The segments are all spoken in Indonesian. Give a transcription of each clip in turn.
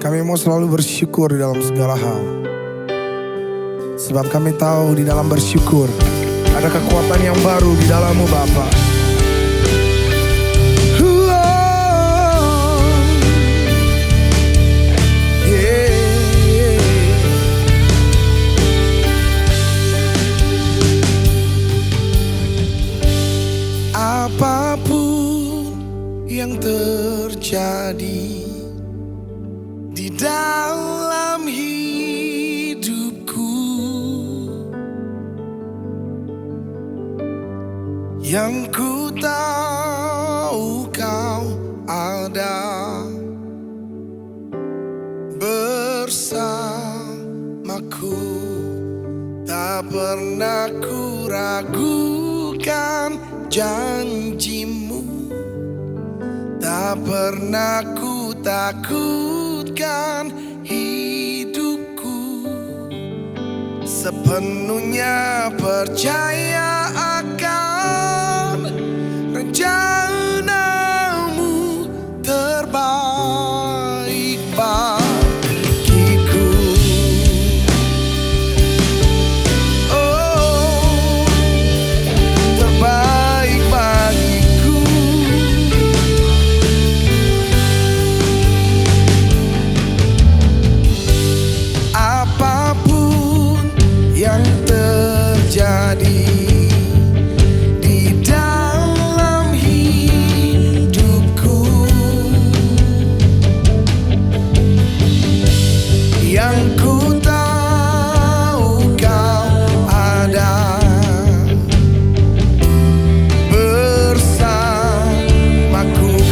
Kami mau selalu bersyukur di dalam segala hal. Sebab kami tahu di dalam bersyukur ada kekuatan yang baru di dalam-Mu Bapa. Apapun yang terjadi di dalam hidupku, yang ku tahu Kau ada bersamaku. Tak pernah ku ragukan janji-Mu, tak pernah ku takutkan hidupku. Sepenuhnya percaya akan rencana-Mu terbaik bagiku. Oh, terbaik bagiku. Apapun yang terjadi di dalam hidupku, yang ku tahu Kau ada bersamaku.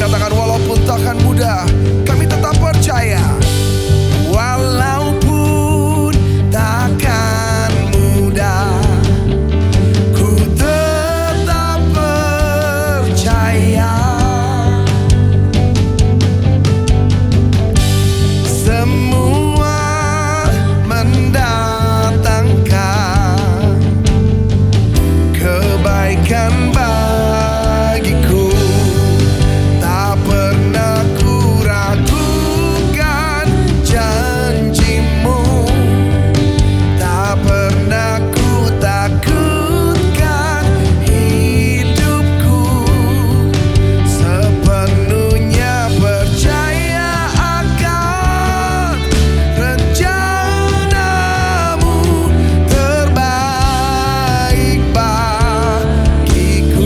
Katakan, walaupun takkan mudah, kami tetap percaya. Walaupun takkan mudah, ku tetap percaya. Semua mendatangkan kebaikan bagiku. Tak pernah ku ragukan janji-Mu, tak pernah ku takutkan hidupku. Sepenuhnya percaya akan rencana-Mu terbaik bagiku.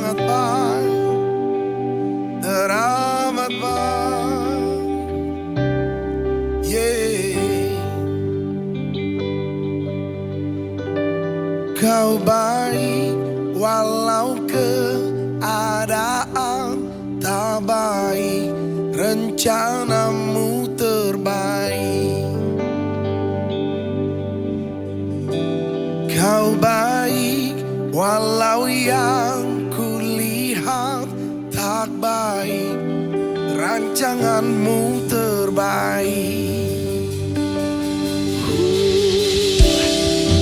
sangat baik, teramat baik. Kau baik walau keadaan tak baik, rencanamu terbaik. Kau baik walau yang kulihat tak baik, rancanganmu terbaik.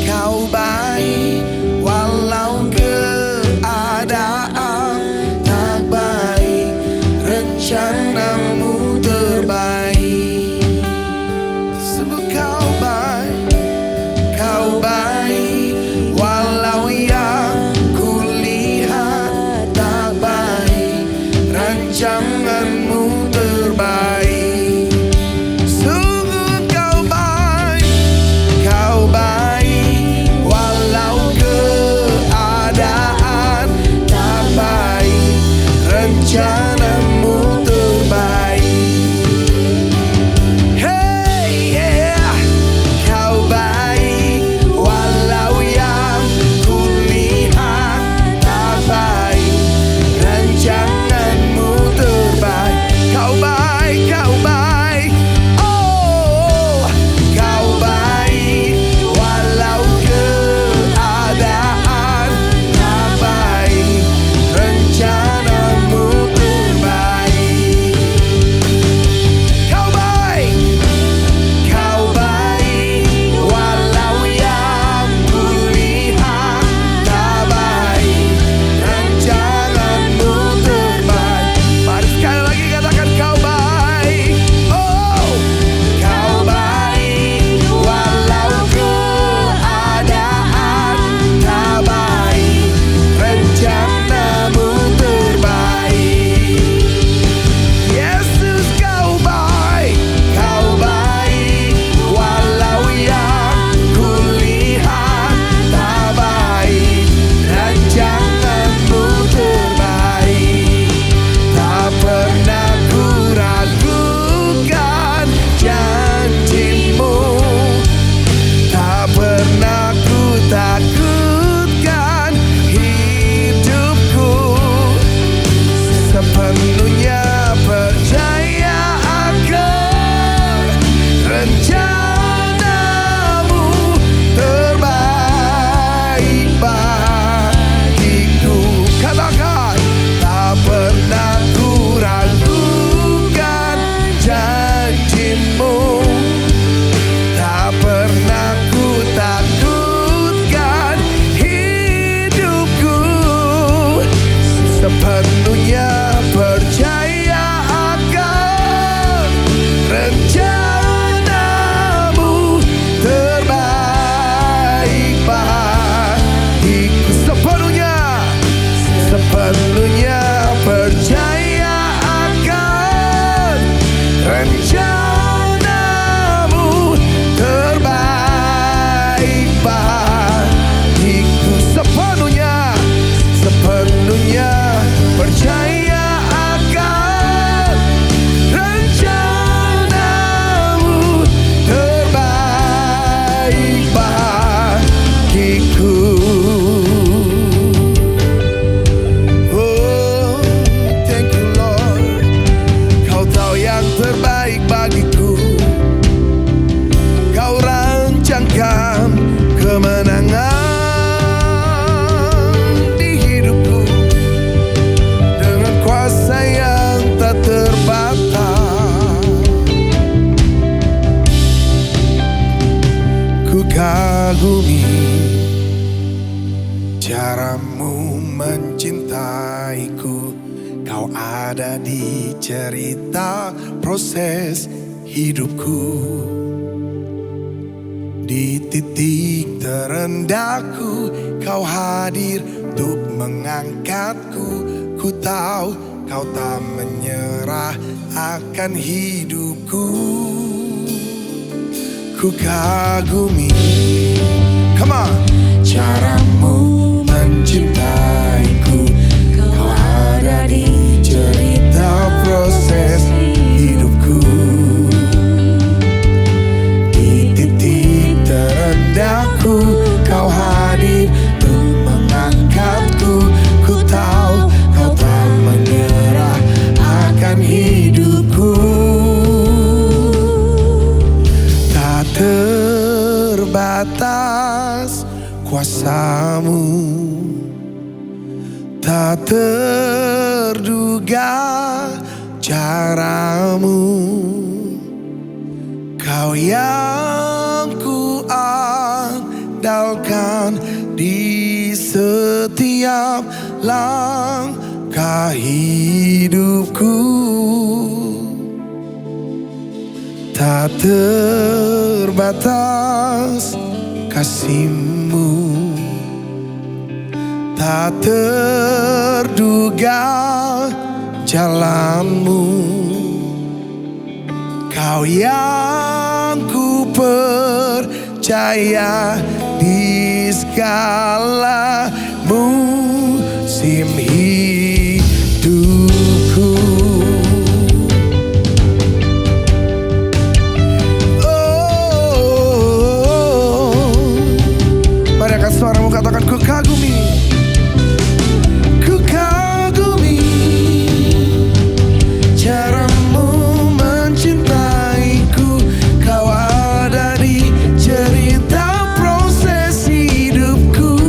Kau baik walau keadaan tak baik, rencanamu terbaik. Sebab kau baik walau yang kulihat tak baik, rancanganmu terbaik. Sungguh kau baik walau keadaan tak baik, rencanamu terbaik. Hey yeah, kau baik walau yang kulihat tak baik, rancanganmu terbaik. Kau baik, oh kau baik walau keadaan tak baik, rencanamu terbaik. Kau baik walau yang kulihat tak baik, rancanganmu terbaik. Mari sekali lagi katakan kau baik. Oh, kau baik walau keadaan tak baik, rencanamu terbaik. Yesus kau baik walau yang kulihat tak baik, rancanganmu terbaik. Tak pernah ku ragukan janjimu, tak pernah ku takutkan hidupku. Sepenuhnya percaya akan rencanamu terbaik bagiku. Katakan, tak pernah ku ragukan janjimu, tak pernah ku takutkan hidupku. Sepenuhnya percaya akan rencanamu terbaik bagiku. Sepenuhnya percaya akan rencanamu terbaik bagiku. Sepenuhnya percaya akan rencanamu terbaik bagiku. Oh, thank you Lord. Kau tahu yang terbaik bagiku. Kau rancangkan kemenangan di hidupku dengan kuasa yang tak terbatas. Ku kagumi caramu mencintaiku. Kau ada di cerita proses hidupku. Di titik terendahku kau hadir untuk mengangkatku. Ku tahu kau tak menyerah akan hidupku. Ku kagumi, come on, caramu mencintaiku. Kau ada di cerita proses hidupku. Di titik terendahku kau hadir untuk mengangkatku. Ku tahu kau tak menyerah akan hidupku. Tak terbatas kuasamu, tak terduga caramu. Kau yang ku andalkan di setiap langkah hidupku. Tak terbatas kasih-Mu, tak terduga jalan-Mu. Kau yang ku percaya di segala musim hidupku. Mari angkat suaramu, katakan ku kagumi. Ku kagumi caramu mencintaiku. Kau ada di cerita proses hidupku.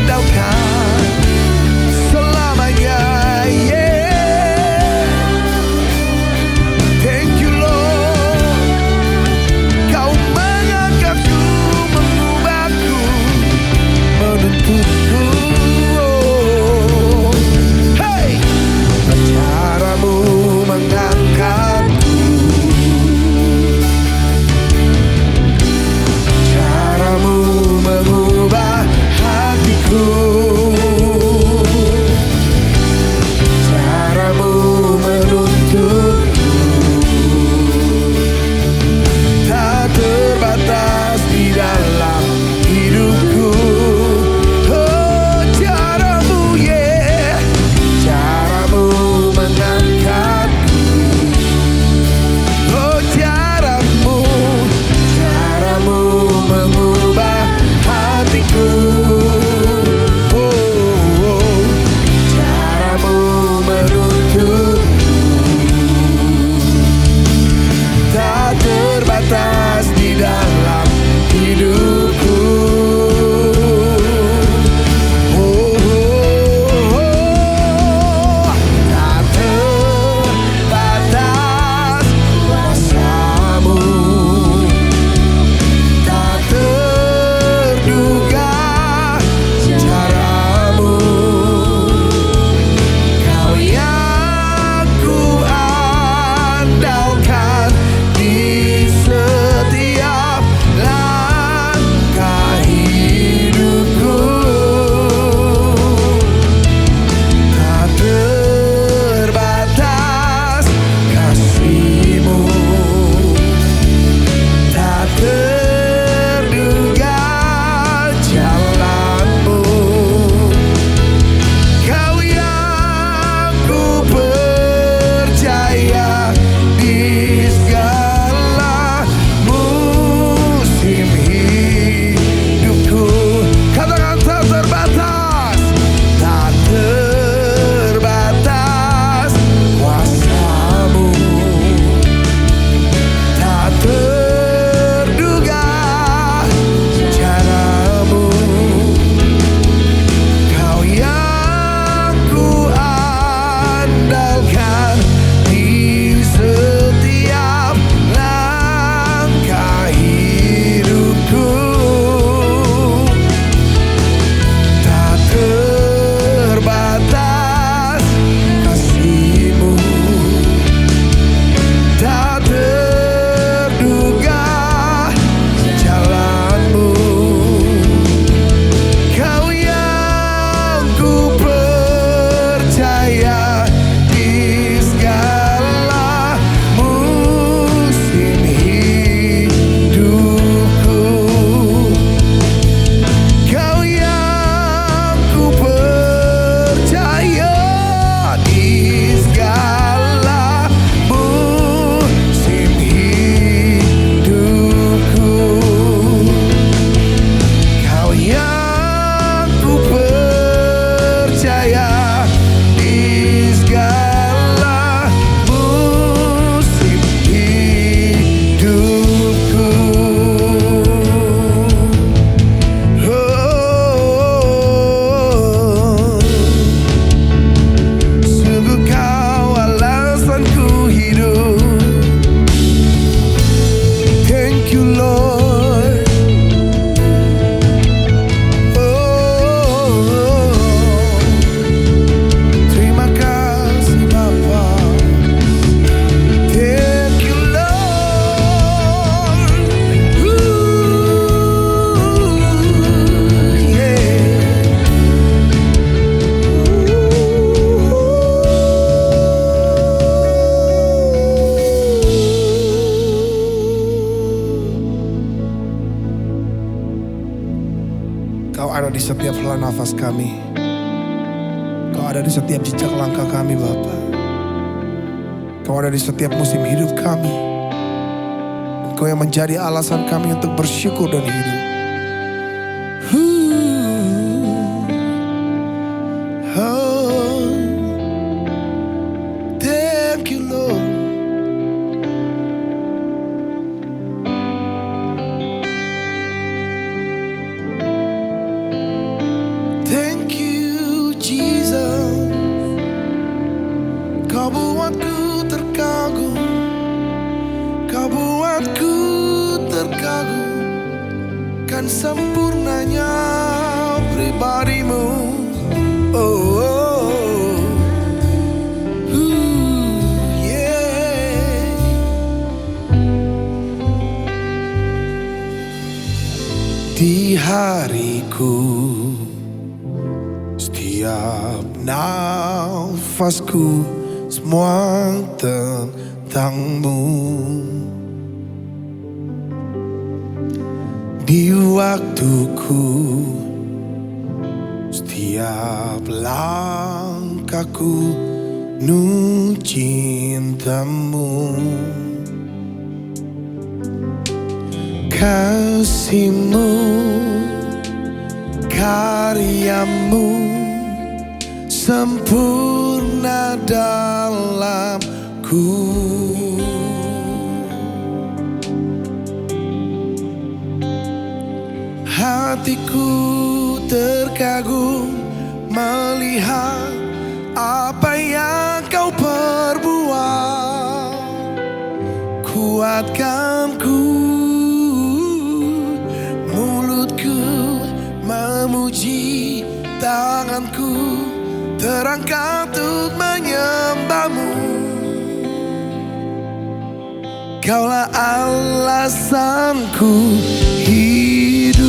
andalkan selamanya. Thank you Lord, Kau mengangkatku, mengubahku, menuntutku. Hey, caramu mengangkatku, caramu mengubah hatiku, caramu menuntutku, tak terbatas di dalam hidupku. Oh, caramu, yeah, caramu mengangkatku. Oh, caramu, caramu mengubah hatiku. Oh, caramu menuntutku, tak terbatas di dalam hidupku. Tak terbatas kuasamu, tak terduga caramu. Kau yang ku andalkan di setiap langkah hidupku. Tak terbatas kasih-Mu, tak terduga jalan-Mu. Kau yang ku percaya di segala musim hidupku. Katakan tak terbatas, tak terbatas kuasa-Mu, tak terduga caramu. Kau yang ku andalkan di setiap langkah hidupku. Tak terbatas kasih-Mu, tak terduga jalan-Mu. Kau yang ku percaya di segala musim hidupku. Kau yang ku percaya di segala musim hidupku. Kau yang ku percaya di segala musim hidupku. Oh, sungguh Kau alasanku hidup. Thank you Lord. Oh, terima kasih Bapa. Thank you Lord. Kau ada di setiap helaan nafas kami. Kau ada di setiap jejak langkah kami Bapa. Kau ada di setiap musim hidup kami. Kau yang menjadi alasan kami untuk bersyukur dan hidup. Oh, thank you Lord. Thank you Jesus, kau buatku terkagum, kau buatku terkagum, kan sempurnanya pribadimu. Oh, oh, yeah. Di hariku, setiap nafasku semua tentangmu. Di waktuku, setiap langkahku penuh cintamu. Kasihmu, karyamu sempurna dalamku. Hatiku terkagum melihat apa yang kau perbuat. Kuatkan ku, mulutku memuji, tanganku terangkat untuk menyembahmu. Kaulah alasanku hidup.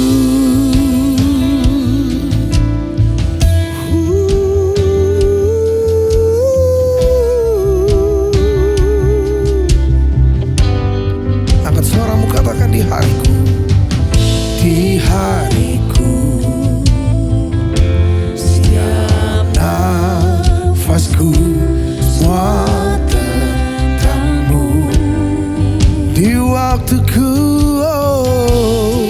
Angkat suaramu, katakan di hariku, di hariku, setiap nafasku semua tentangmu. Di waktuku, oh,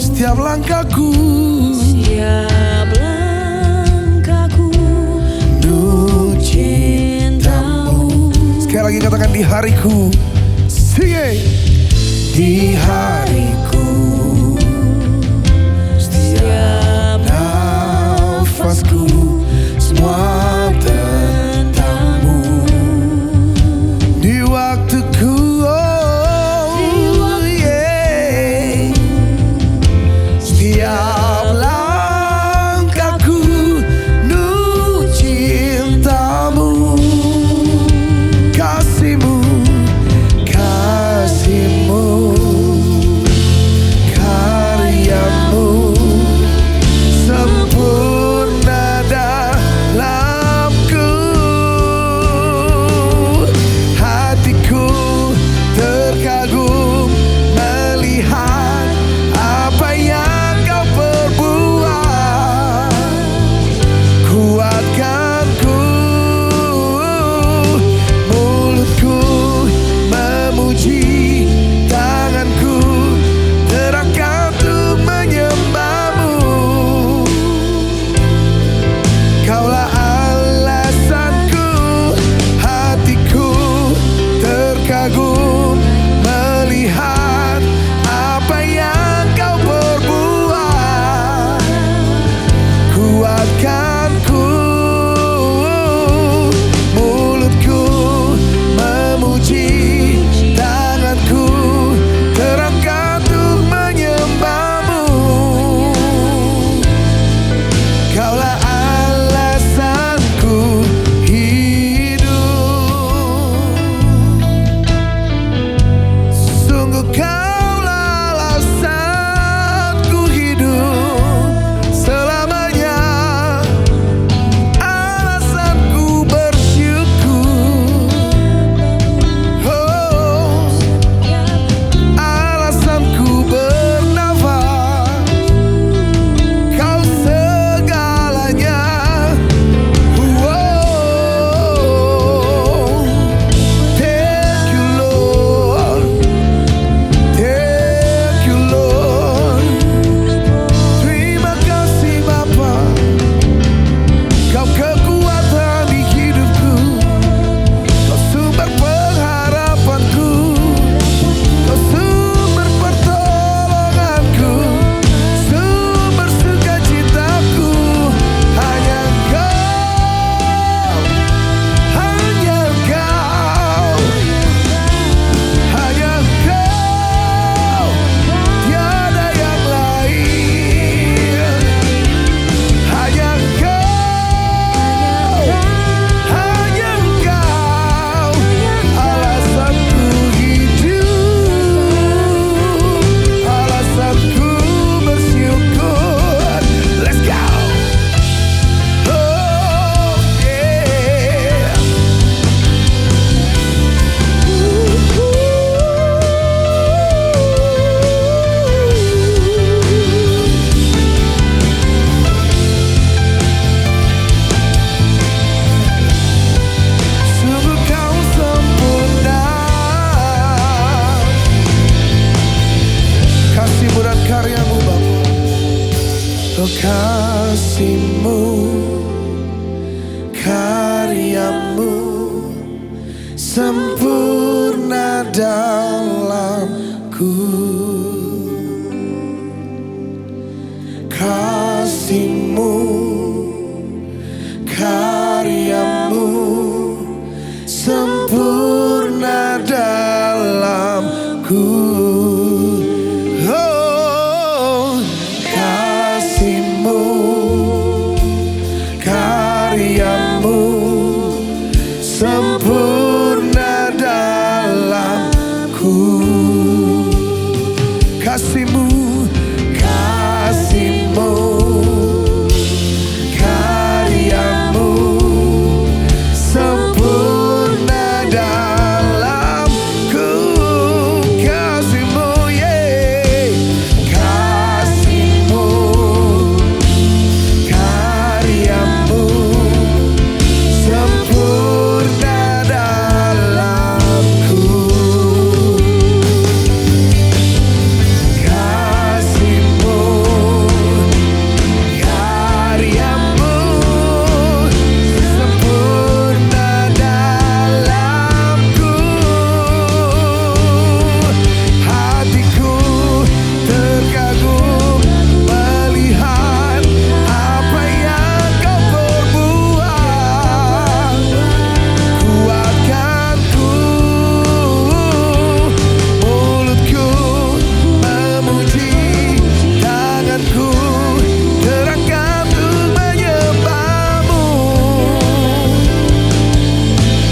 setiap langkahku, penuh cintamu. Sekali lagi katakan di hariku, sing it. Di hariku, setiap nafasku semua tentangmu. Di waktuku, oh, yeah, setiap langkahku penuh cintamu. Kasihmu, kasihmu, karyamu sempurna dalamku. Hatiku terkagum melihat apa yang kau perbuat. Kuatkan ku, mulutku memuji, tanganku terangkat untuk menyembahmu. Kaulah alasanku, hatiku terkagum melihat apa yang kau perbuat. Kuatkan ku, mulutku memuji, tanganku terangkat untuk menyembahmu. Kaulah alasanku hidup. Sungguh kaulah alasanku hidup selamanya. kasih-Mu, karya-Mu sempurna dalamku. Kasih-Mu, karya-Mu sempurna dalamku. Oh, kasih-Mu, karya-Mu sempurna dalamku. Kasih-Mu, kasih-Mu, karya-Mu sempurna dalamku. Kasih-Mu, yeah. Kasih-Mu, karya-Mu sempurna dalamku. Kasih-Mu, karya-Mu sempurna dalamku. Hatiku terkagum melihat apa yang Kau perbuat. Kuatkanku, mulutku memuji, tanganku terangkat untuk menyembah-Mu.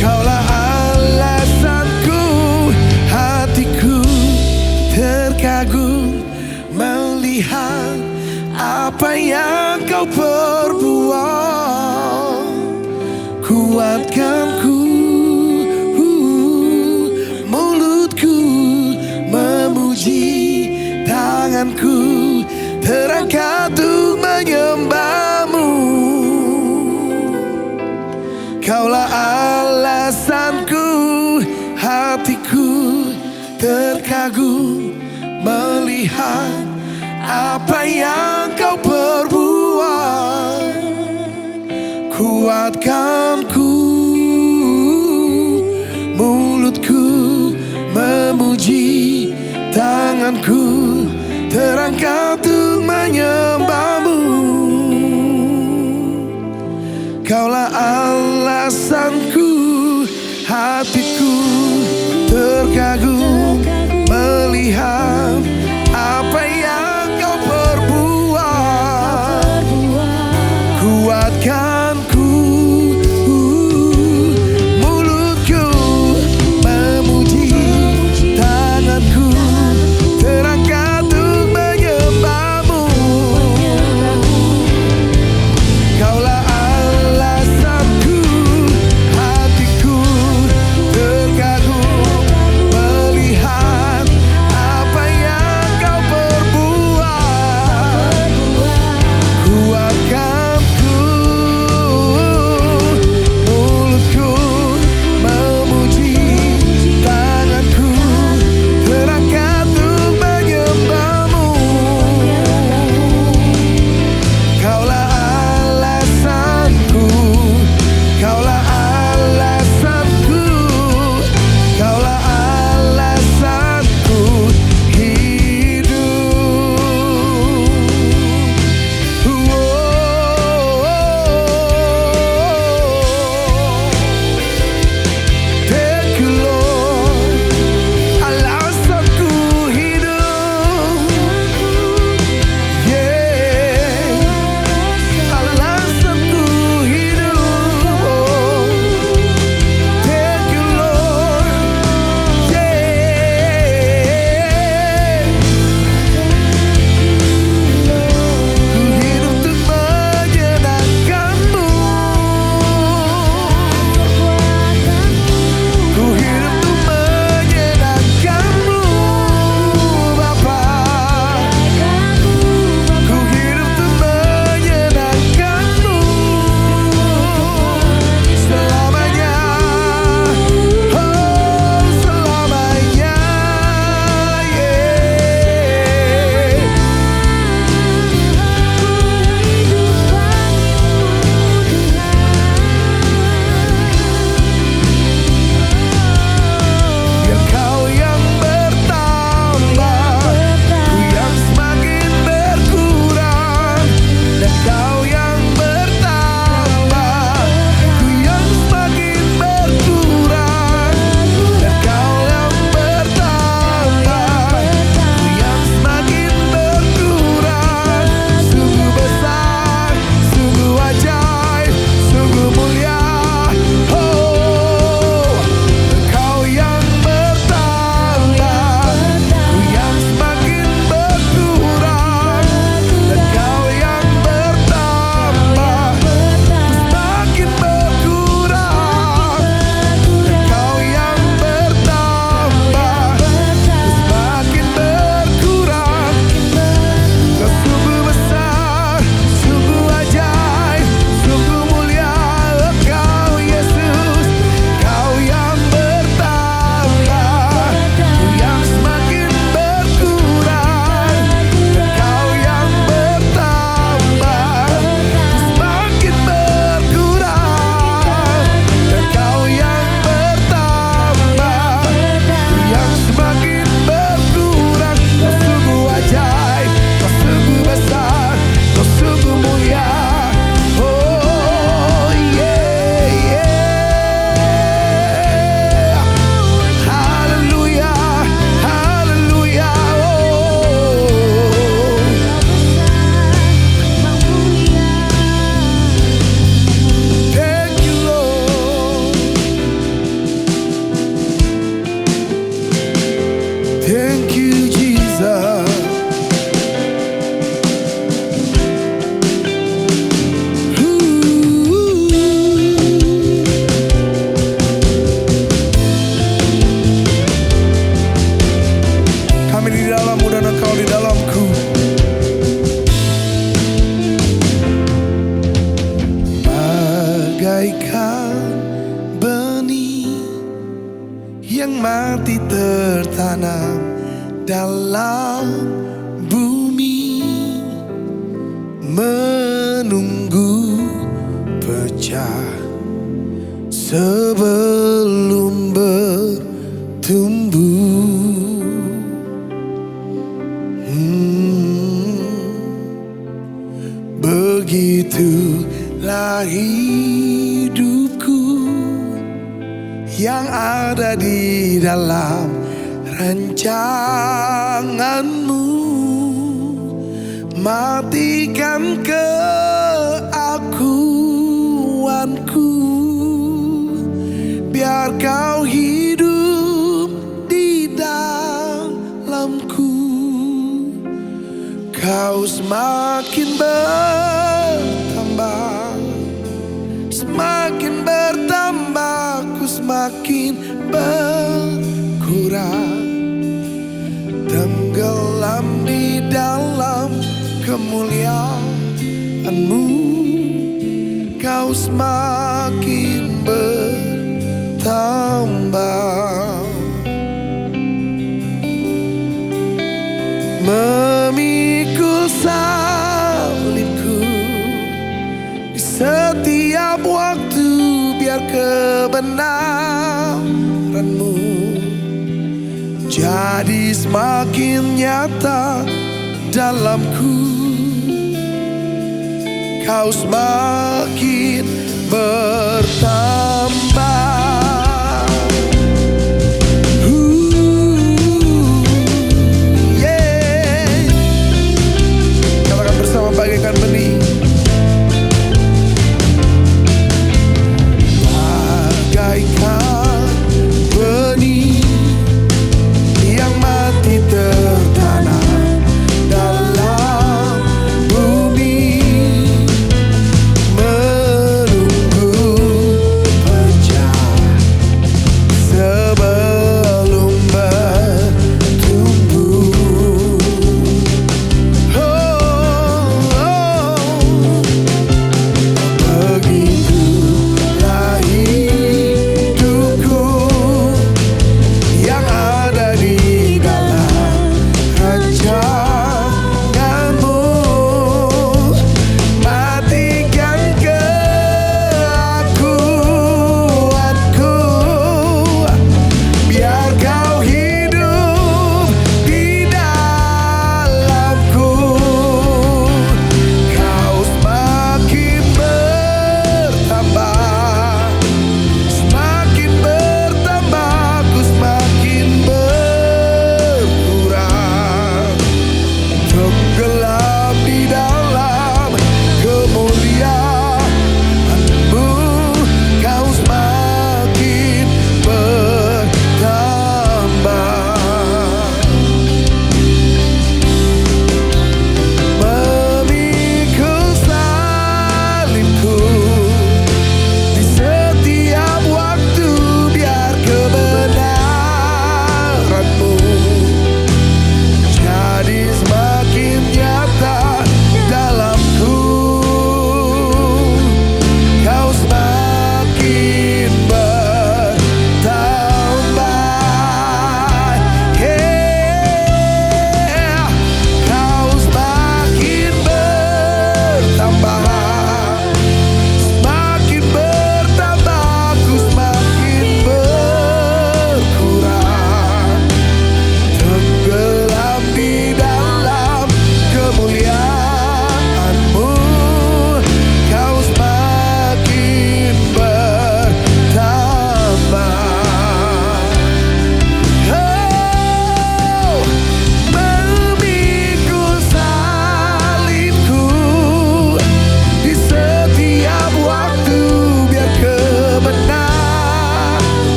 Kaulah alasanku, hatiku terkagum melihat apa yang Kau perbuat. Kuatkanku, mulutku memuji, tanganku terangkat untuk menyembah-Mu. Kaulah alasanku, hatiku terkagum melihat apa yang Kau perbuat. Kuatkanku, mulutku memuji, tanganku terangkat untuk menyembah-Mu. Kaulah alasanku, hatiku terkagum melihat apa yang Kau perbuat. Kuatkanku, mulutku memuji, tanganku terangkat untuk menyembah-Mu. Kaulah alasanku, hatiku terkagum melihat apa yang bagaikan benih yang mati tertanam dalam bumi, menunggu pecah sebelum bertumbuh. Begitulah hidupku yang ada di dalam rancanganmu. Matikan keakuanku, biar kau hidup di dalamku. Kau semakin bertambah, semakin bertambah, ku semakin berkurang. Tenggelam di dalam kemuliaan-Mu, kau semakin bertambah. Memikul salibku di setiap waktu, biar kebenaran-Mu jadi semakin nyata dalamku. Kau semakin bertambah. Katakan bersama, bagaikan benih, bagaikan benih yang mati tertanam dalam bumi, menunggu pecah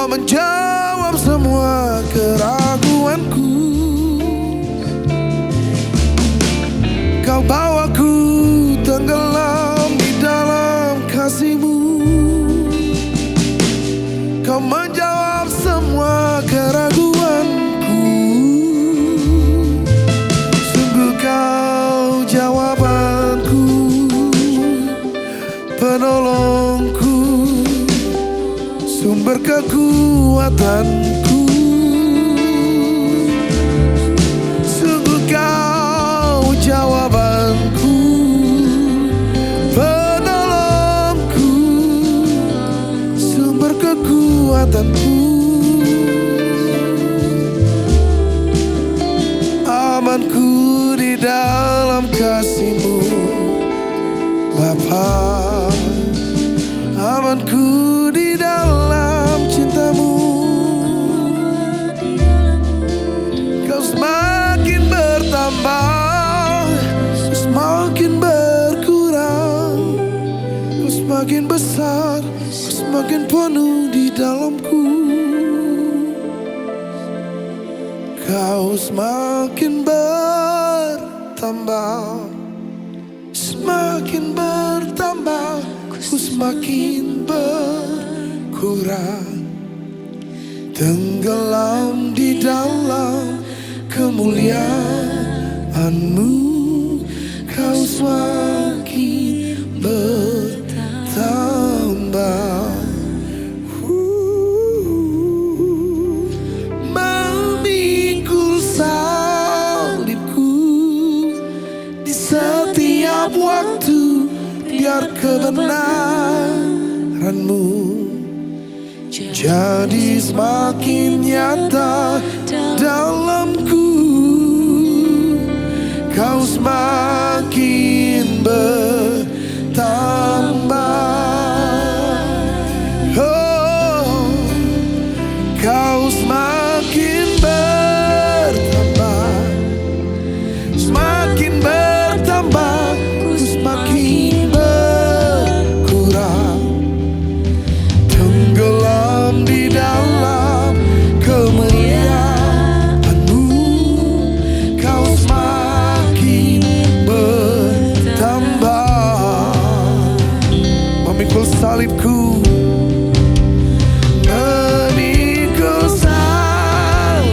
Kau menjawab semua keraguanku. Kau bawaku tenggelam di dalam kasih-Mu. Kau menjawab semua keraguanku. Sungguh Kau jawabanku, penolongku, sumber kekuatanku. Sungguh Kau jawabanku, penolongku, sumber kekuatanku. Amanku di dalam kasih-Mu Bapa, amanku di dalam cinta-Mu. Kau semakin bertambah, Kau semakin berkurang. Kau semakin besar, Kau semakin penuh di dalamku. Kau semakin bertambah, semakin bertambah, Ku semakin berkurang. Tenggelam di dalam kemuliaan-Mu. Kau semakin bertambah. Memikul salibku di setiap waktu, biar kebenaran-Mu jadi semakin nyata dalamku. Kau semakin bertambah. Oh, Kau semakin bertambah, semakin bertambah, Ku semakin berkurang. Tenggelam di dalam kemuliaan-Mu. Kau semakin bertambah. Memikul salibku, memikul salibku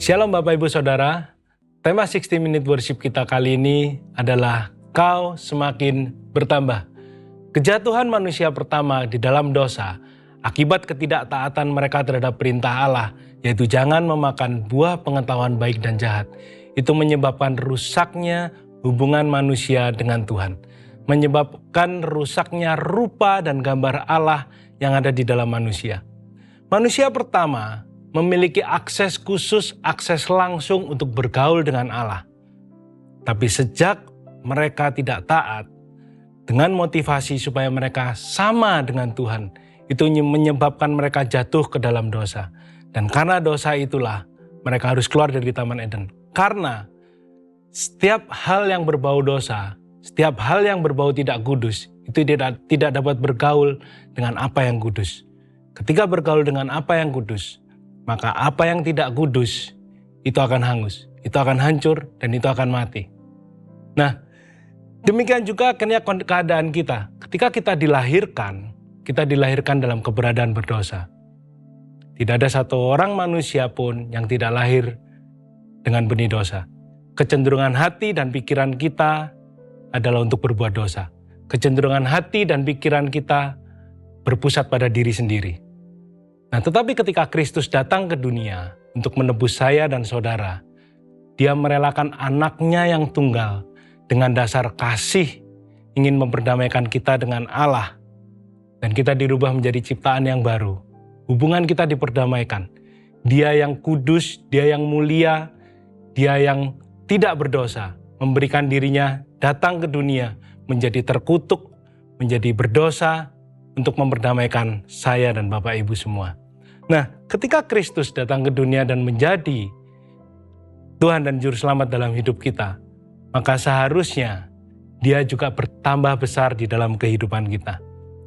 Shalom Bapak Ibu Saudara, tema 60 Minute Worship kita kali ini adalah Kau Semakin Bertambah. Kejatuhan manusia pertama di dalam dosa akibat ketidaktaatan mereka terhadap perintah Allah, yaitu jangan memakan buah pengetahuan baik dan jahat. Itu menyebabkan rusaknya hubungan manusia dengan Tuhan, menyebabkan rusaknya rupa dan gambar Allah yang ada di dalam manusia. Manusia pertama memiliki akses khusus, akses langsung untuk bergaul dengan Allah. Tapi sejak mereka tidak taat, dengan motivasi supaya mereka sama dengan Tuhan, itu menyebabkan mereka jatuh ke dalam dosa. Dan karena dosa itulah mereka harus keluar dari Taman Eden. Karena setiap hal yang berbau dosa, setiap hal yang berbau tidak kudus, itu tidak dapat bergaul dengan apa yang kudus. Ketika bergaul dengan apa yang kudus, maka apa yang tidak kudus itu akan hangus, itu akan hancur, dan itu akan mati. Nah, demikian juga keadaan kita. Ketika kita dilahirkan dalam keberadaan berdosa. Tidak ada satu orang manusia pun yang tidak lahir dengan benih dosa. Kecenderungan hati dan pikiran kita adalah untuk berbuat dosa. Kecenderungan hati dan pikiran kita berpusat pada diri sendiri. Nah, tetapi ketika Kristus datang ke dunia untuk menebus saya dan saudara, Dia merelakan anaknya yang tunggal dengan dasar kasih ingin memperdamaikan kita dengan Allah. Dan kita dirubah menjadi ciptaan yang baru. Hubungan kita diperdamaikan. Dia yang kudus, Dia yang mulia, Dia yang tidak berdosa, memberikan dirinya datang ke dunia menjadi terkutuk, menjadi berdosa, untuk memperdamaikan saya dan Bapak Ibu semua. Nah, ketika Kristus datang ke dunia dan menjadi Tuhan dan Juru Selamat dalam hidup kita, maka seharusnya Dia juga bertambah besar di dalam kehidupan kita.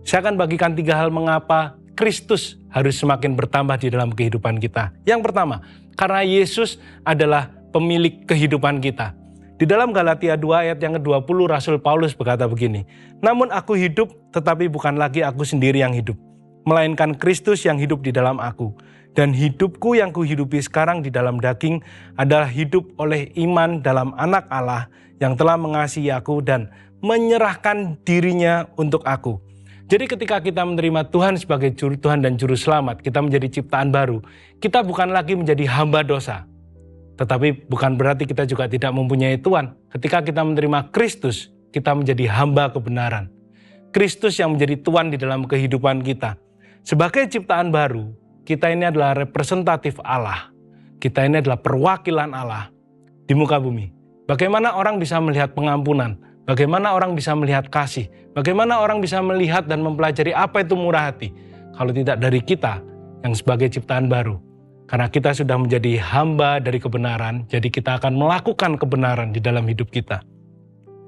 Saya akan bagikan 3 hal mengapa Kristus harus semakin bertambah di dalam kehidupan kita. Yang pertama, karena Yesus adalah pemilik kehidupan kita. Di dalam Galatia 2 ayat yang ke-20 Rasul Paulus berkata begini, "Namun aku hidup, tetapi bukan lagi aku sendiri yang hidup, melainkan Kristus yang hidup di dalam aku. Dan hidupku yang kuhidupi sekarang di dalam daging adalah hidup oleh iman dalam Anak Allah yang telah mengasihi aku dan menyerahkan dirinya untuk aku." Jadi ketika kita menerima Tuhan sebagai Tuhan dan Juru Selamat, kita menjadi ciptaan baru. Kita bukan lagi menjadi hamba dosa. Tetapi bukan berarti kita juga tidak mempunyai Tuhan. Ketika kita menerima Kristus, kita menjadi hamba kebenaran. Kristus yang menjadi Tuhan di dalam kehidupan kita. Sebagai ciptaan baru, kita ini adalah representatif Allah. Kita ini adalah perwakilan Allah di muka bumi. Bagaimana orang bisa melihat pengampunan? Bagaimana orang bisa melihat kasih? Bagaimana orang bisa melihat dan mempelajari apa itu murah hati? Kalau tidak dari kita yang sebagai ciptaan baru. Karena kita sudah menjadi hamba dari kebenaran, jadi kita akan melakukan kebenaran di dalam hidup kita.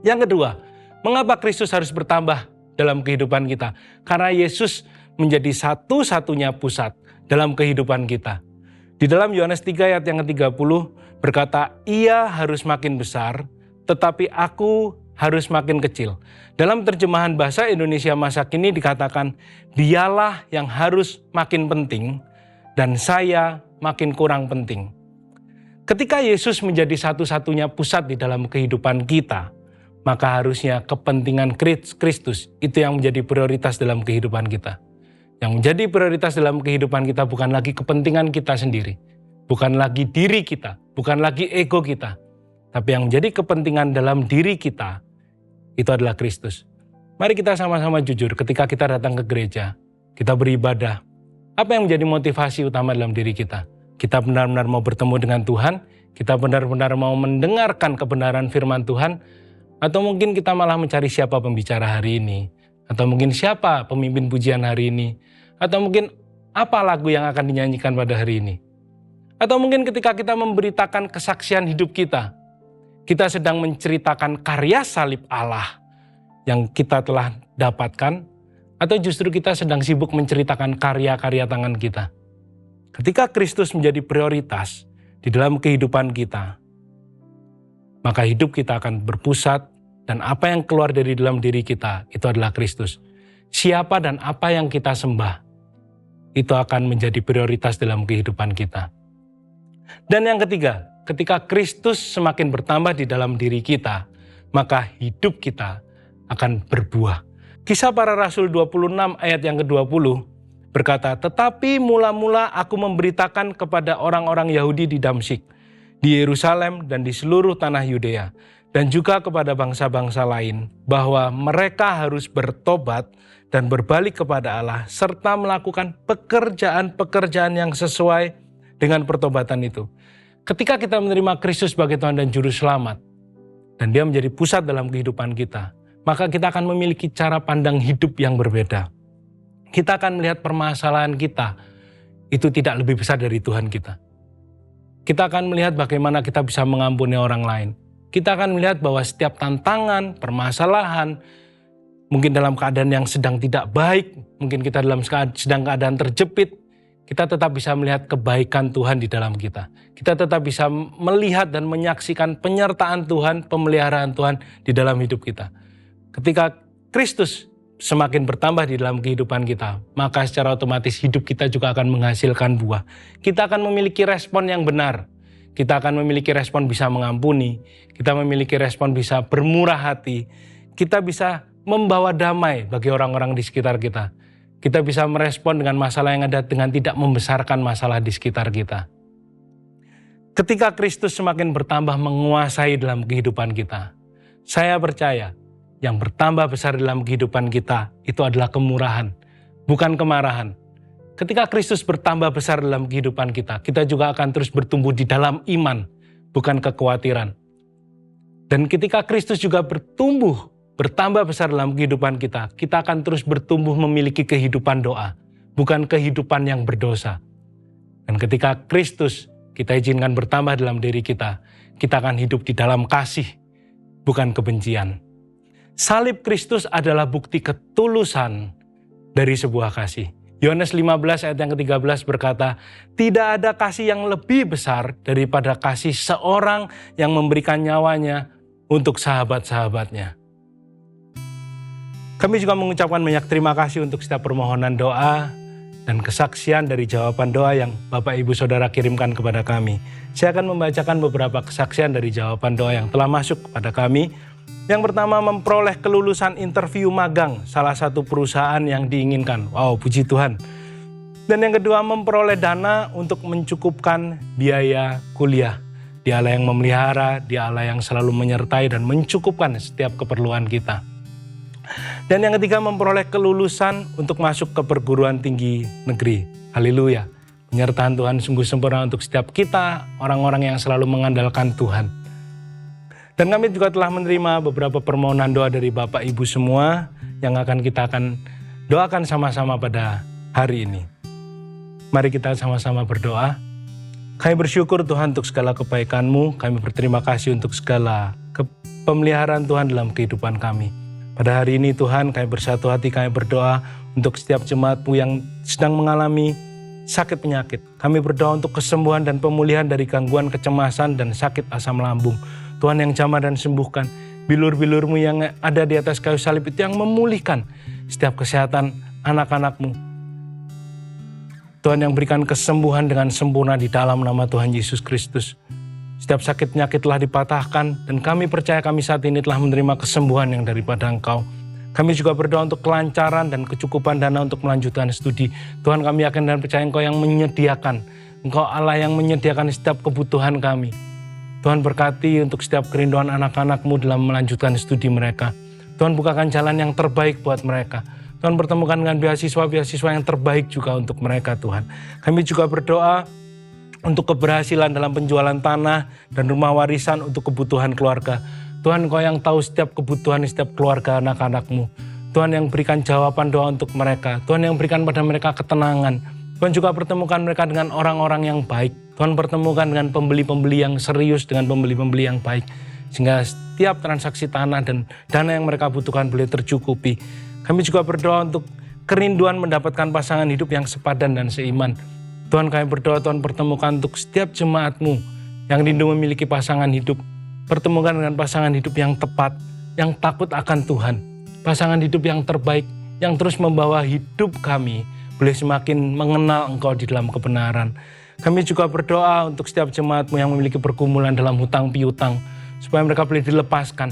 Yang kedua, mengapa Kristus harus bertambah dalam kehidupan kita? Karena Yesus menjadi satu-satunya pusat dalam kehidupan kita. Di dalam Yohanes 3 ayat yang ke-30 berkata, "Ia harus makin besar, tetapi aku harus makin kecil." Dalam terjemahan bahasa Indonesia masa kini dikatakan, "Dialah yang harus makin penting dan saya makin kurang penting." Ketika Yesus menjadi satu-satunya pusat di dalam kehidupan kita, maka harusnya kepentingan Kristus itu yang menjadi prioritas dalam kehidupan kita. Yang menjadi prioritas dalam kehidupan kita bukan lagi kepentingan kita sendiri, bukan lagi diri kita, bukan lagi ego kita, tapi yang menjadi kepentingan dalam diri kita itu adalah Kristus. Mari kita sama-sama jujur ketika kita datang ke gereja, kita beribadah. Apa yang menjadi motivasi utama dalam diri kita? Kita benar-benar mau bertemu dengan Tuhan, kita benar-benar mau mendengarkan kebenaran firman Tuhan, atau mungkin kita malah mencari siapa pembicara hari ini, atau mungkin siapa pemimpin pujian hari ini, atau mungkin apa lagu yang akan dinyanyikan pada hari ini. Atau mungkin ketika kita memberitakan kesaksian hidup kita sedang menceritakan karya salib Allah yang kita telah dapatkan, atau justru kita sedang sibuk menceritakan karya-karya tangan kita. Ketika Kristus menjadi prioritas di dalam kehidupan kita, maka hidup kita akan berpusat dan apa yang keluar dari dalam diri kita itu adalah Kristus. Siapa dan apa yang kita sembah, itu akan menjadi prioritas dalam kehidupan kita. Dan yang ketiga, ketika Kristus semakin bertambah di dalam diri kita, maka hidup kita akan berbuah. Kisah Para Rasul 26 ayat yang ke-20 berkata, "Tetapi mula-mula aku memberitakan kepada orang-orang Yahudi di Damsyik, di Yerusalem dan di seluruh tanah Yudea, dan juga kepada bangsa-bangsa lain, bahwa mereka harus bertobat dan berbalik kepada Allah, serta melakukan pekerjaan-pekerjaan yang sesuai dengan pertobatan itu." Ketika kita menerima Kristus sebagai Tuhan dan Juru Selamat, dan Dia menjadi pusat dalam kehidupan kita, maka kita akan memiliki cara pandang hidup yang berbeda. Kita akan melihat permasalahan kita itu tidak lebih besar dari Tuhan kita. Kita akan melihat bagaimana kita bisa mengampuni orang lain. Kita akan melihat bahwa setiap tantangan, permasalahan, mungkin dalam keadaan yang sedang tidak baik, mungkin kita sedang keadaan terjepit, kita tetap bisa melihat kebaikan Tuhan di dalam kita. Kita tetap bisa melihat dan menyaksikan penyertaan Tuhan, pemeliharaan Tuhan di dalam hidup kita. Ketika Kristus semakin bertambah di dalam kehidupan kita, maka secara otomatis hidup kita juga akan menghasilkan buah. Kita akan memiliki respon yang benar. Kita akan memiliki respon bisa mengampuni, kita memiliki respon bisa bermurah hati, kita bisa membawa damai bagi orang-orang di sekitar kita. Kita bisa merespon dengan masalah yang ada dengan tidak membesarkan masalah di sekitar kita. Ketika Kristus semakin bertambah menguasai dalam kehidupan kita, saya percaya yang bertambah besar dalam kehidupan kita itu adalah kemurahan, bukan kemarahan. Ketika Kristus bertambah besar dalam kehidupan kita, kita juga akan terus bertumbuh di dalam iman, bukan kekhawatiran. Dan ketika Kristus juga bertambah besar dalam kehidupan kita, kita akan terus bertumbuh memiliki kehidupan doa, bukan kehidupan yang berdosa. Dan ketika Kristus kita izinkan bertambah dalam diri kita akan hidup di dalam kasih, bukan kebencian. Salib Kristus adalah bukti ketulusan dari sebuah kasih. Yohanes 15 ayat yang ke-13 berkata, "Tidak ada kasih yang lebih besar daripada kasih seorang yang memberikan nyawanya untuk sahabat-sahabatnya." Kami juga mengucapkan banyak terima kasih untuk setiap permohonan doa dan kesaksian dari jawaban doa yang Bapak Ibu Saudara kirimkan kepada kami. Saya akan membacakan beberapa kesaksian dari jawaban doa yang telah masuk kepada kami. Yang pertama, memperoleh kelulusan interview magang salah satu perusahaan yang diinginkan. Wow, puji Tuhan. Dan yang kedua, memperoleh dana untuk mencukupkan biaya kuliah. Dia Allah yang memelihara, Dia Allah yang selalu menyertai dan mencukupkan setiap keperluan kita. Dan yang ketiga, memperoleh kelulusan untuk masuk ke perguruan tinggi negeri. Haleluya. Penyertaan Tuhan sungguh sempurna untuk setiap kita, orang-orang yang selalu mengandalkan Tuhan. Dan kami juga telah menerima beberapa permohonan doa dari Bapak Ibu semua yang kita akan doakan sama-sama pada hari ini. Mari kita sama-sama berdoa. Kami bersyukur Tuhan untuk segala kebaikan-Mu. Kami berterima kasih untuk segala pemeliharaan Tuhan dalam kehidupan kami. Pada hari ini Tuhan, kami bersatu hati, kami berdoa untuk setiap jemaat-Mu yang sedang mengalami sakit penyakit. Kami berdoa untuk kesembuhan dan pemulihan dari gangguan kecemasan dan sakit asam lambung. Tuhan yang jamah dan sembuhkan. Bilur-bilur-Mu yang ada di atas kayu salib itu yang memulihkan setiap kesehatan anak-anak-Mu. Tuhan yang berikan kesembuhan dengan sempurna di dalam nama Tuhan Yesus Kristus. Setiap sakit penyakit telah dipatahkan dan kami percaya kami saat ini telah menerima kesembuhan yang daripada Engkau. Kami juga berdoa untuk kelancaran dan kecukupan dana untuk melanjutkan studi. Tuhan, kami yakin dan percaya Engkau yang menyediakan. Engkau Allah yang menyediakan setiap kebutuhan kami. Tuhan berkati untuk setiap kerinduan anak-anak-Mu dalam melanjutkan studi mereka. Tuhan bukakan jalan yang terbaik buat mereka. Tuhan pertemukan dengan beasiswa-beasiswa yang terbaik juga untuk mereka Tuhan. Kami juga berdoa untuk keberhasilan dalam penjualan tanah dan rumah warisan untuk kebutuhan keluarga. Tuhan, Engkau yang tahu setiap kebutuhan setiap keluarga anak-anak-Mu. Tuhan yang berikan jawaban doa untuk mereka. Tuhan yang berikan pada mereka ketenangan. Tuhan juga pertemukan mereka dengan orang-orang yang baik. Tuhan pertemukan dengan pembeli-pembeli yang serius, dengan pembeli-pembeli yang baik. Sehingga setiap transaksi tanah dan dana yang mereka butuhkan boleh tercukupi. Kami juga berdoa untuk kerinduan mendapatkan pasangan hidup yang sepadan dan seiman. Tuhan, kami berdoa Tuhan pertemukan untuk setiap jemaat-Mu yang rindu memiliki pasangan hidup. Pertemukan dengan pasangan hidup yang tepat, yang takut akan Tuhan. Pasangan hidup yang terbaik, yang terus membawa hidup kami boleh semakin mengenal Engkau di dalam kebenaran. Kami juga berdoa untuk setiap jemaat-Mu yang memiliki pergumulan dalam hutang piutang, supaya mereka boleh dilepaskan.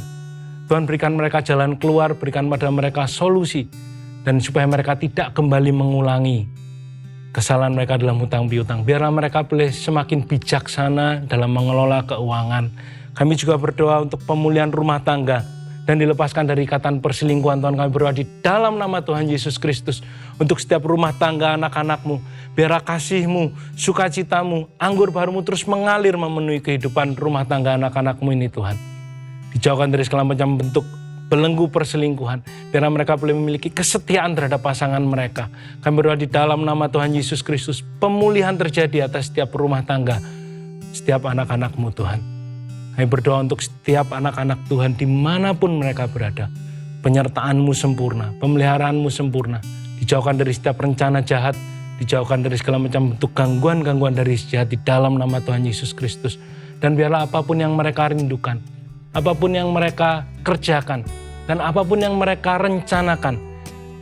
Tuhan, berikan mereka jalan keluar, berikan pada mereka solusi, dan supaya mereka tidak kembali mengulangi kesalahan mereka dalam hutang piutang. Biarlah mereka boleh semakin bijaksana dalam mengelola keuangan. Kami juga berdoa untuk pemulihan rumah tangga dan dilepaskan dari ikatan perselingkuhan. Tuhan, kami berdoa di dalam nama Tuhan Yesus Kristus untuk setiap rumah tangga anak-anak-Mu. Biarlah kasih-Mu, sukacita-Mu, anggur baru-Mu terus mengalir memenuhi kehidupan rumah tangga anak-anak-Mu ini Tuhan. Dijauhkan dari segala macam bentuk belenggu perselingkuhan. Biarlah mereka boleh memiliki kesetiaan terhadap pasangan mereka. Kami berdoa di dalam nama Tuhan Yesus Kristus, pemulihan terjadi atas setiap rumah tangga, setiap anak-anak-Mu Tuhan. Kami berdoa untuk setiap anak-anak Tuhan dimanapun mereka berada. Penyertaan-Mu sempurna, pemeliharaan-Mu sempurna. Dijauhkan dari setiap rencana jahat, dijauhkan dari segala macam bentuk gangguan-gangguan dari jahat di dalam nama Tuhan Yesus Kristus. Dan biarlah apapun yang mereka rindukan, apapun yang mereka kerjakan, dan apapun yang mereka rencanakan,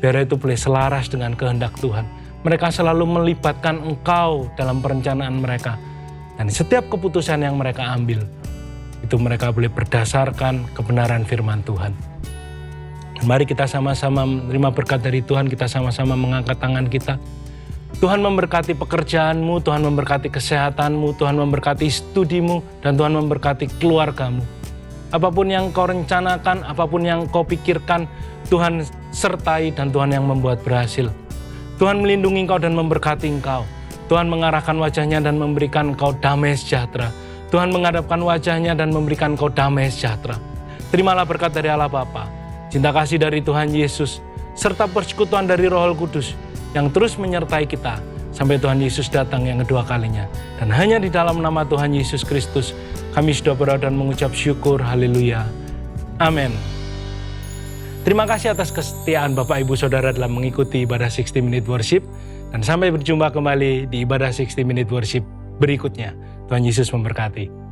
biar itu boleh selaras dengan kehendak Tuhan. Mereka selalu melibatkan Engkau dalam perencanaan mereka. Dan setiap keputusan yang mereka ambil, itu mereka boleh berdasarkan kebenaran firman Tuhan. Mari kita sama-sama menerima berkat dari Tuhan, kita sama-sama mengangkat tangan kita. Tuhan memberkati pekerjaan-Mu, Tuhan memberkati kesehatan-Mu, Tuhan memberkati studimu, dan Tuhan memberkati keluarga-Mu. Apapun yang Kau rencanakan, apapun yang Kau pikirkan, Tuhan sertai dan Tuhan yang membuat berhasil. Tuhan melindungi Engkau dan memberkati Engkau. Tuhan mengarahkan wajahnya dan memberikan Engkau damai sejahtera. Tuhan menghadapkan wajahnya dan memberikan Engkau damai sejahtera. Terimalah berkat dari Allah Bapa, cinta kasih dari Tuhan Yesus, serta persekutuan dari Roh Kudus yang terus menyertai kita sampai Tuhan Yesus datang yang kedua kalinya. Dan hanya di dalam nama Tuhan Yesus Kristus kami sudah berdoa dan mengucap syukur. Haleluya. Amin. Terima kasih atas kesetiaan Bapak Ibu Saudara dalam mengikuti ibadah 60 Minute Worship. Dan sampai berjumpa kembali di ibadah 60 Minute Worship berikutnya. Tuhan Yesus memberkati.